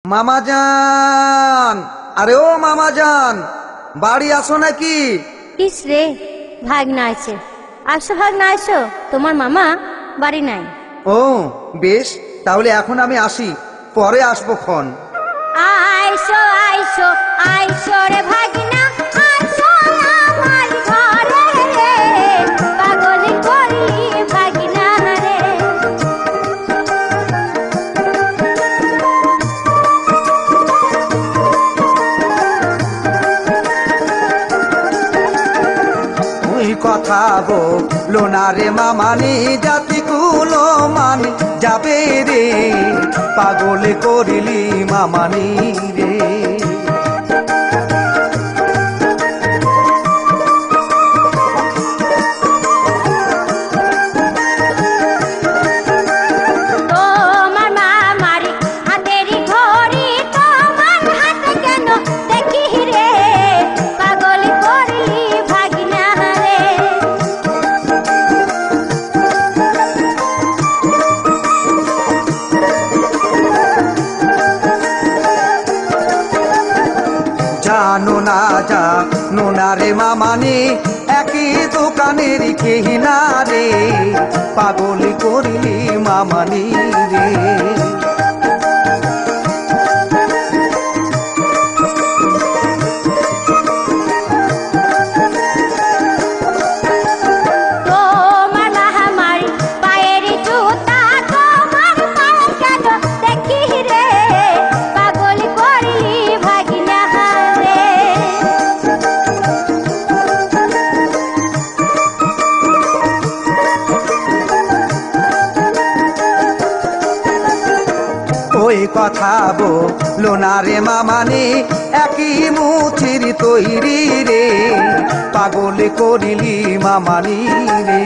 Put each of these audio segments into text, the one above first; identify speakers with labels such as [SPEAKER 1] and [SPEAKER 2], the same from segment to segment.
[SPEAKER 1] মামা জান, আরে ও মামা জান, বাড়ি আসো নাকি?
[SPEAKER 2] কিস রে, ভাগনা আছে। আসো ভাগনা আসো, তোমার মামা বাড়ি নাই।
[SPEAKER 1] ও বেশ, তাহলে এখন আমি আসি, পরে আসবো ক্ষণ।
[SPEAKER 2] আইসো আইসো আইসো রে ভাগনা, আইসো আমার ঘরে রে, পাগল করি ভাগনা রে।
[SPEAKER 1] ওই কথা বলো না রে মামানি, জাতি কুলো মানি যাবে রে, পাগল করিলি মামানি রে।
[SPEAKER 2] তোমার মামার হাতেরই ঘড়ি, তোমার হাতে কেন দেখি রে, পাগল করলি ভাগনা রে।
[SPEAKER 1] জানো না জানো না রে মামানি, একই দোকানের কিনা রে, পাগল করিলি মামানি রে।
[SPEAKER 2] তোমার মামার পায়ের জুতা, তোমার পায়ে কেন দেখি রে, পাগল করলি ভাগনা রে।
[SPEAKER 1] ওই কথা বলো না রে মামানি, একই মুচির তৈরি রে, পাগল করিলি মামানি রে।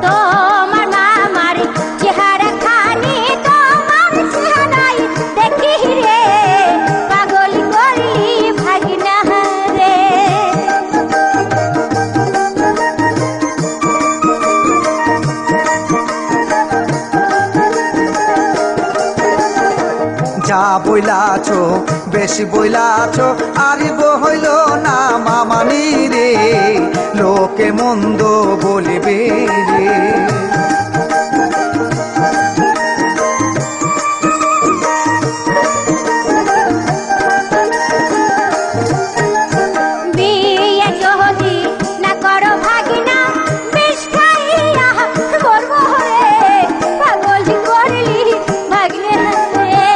[SPEAKER 2] তোমার মামার চেহারা খানি, তোমার চেহারাই দেখি রে, পাগল করলি ভাগনা রে।
[SPEAKER 1] যা বইলাছ বেশি বইলাছ, আর হইল না মামানি রে, লোকে মন্দ বলিবে রে।
[SPEAKER 2] বিয়ে যদি না করো ভাগনা, বিষ খাইয়া মরবো রে, পাগল করলি ভাগনা রে।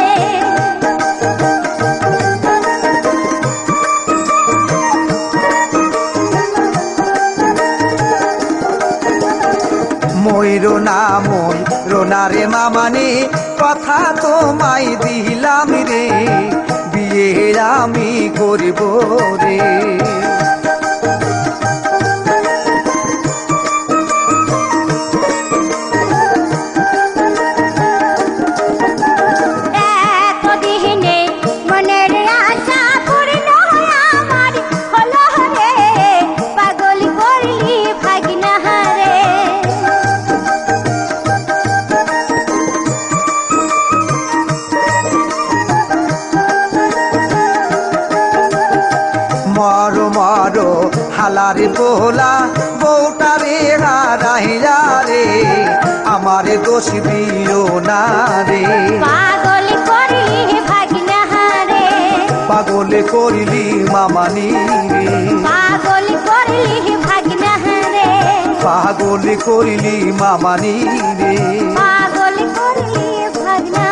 [SPEAKER 1] ময়ূর না ময়ূর না রে মামানি, কথা তোমায় দিলাম রে, বিয়ে আমি করিব রে।
[SPEAKER 2] এতদিনে মনের আশা পূর্ণ আমার হলো রে, পাগল করলি ভাগনা রে।
[SPEAKER 1] মর মর হালারে পোলা, বউটারে হারাইয়া রে, আমার দোষ দিও না রে,
[SPEAKER 2] পাগল করলি ভাগনা রে,
[SPEAKER 1] পাগল করিলি মামানি রে,
[SPEAKER 2] পাগল করলি ভাগনা রে,
[SPEAKER 1] পাগল করিলি মামানি রে।
[SPEAKER 2] পাগল করলি ভাগনা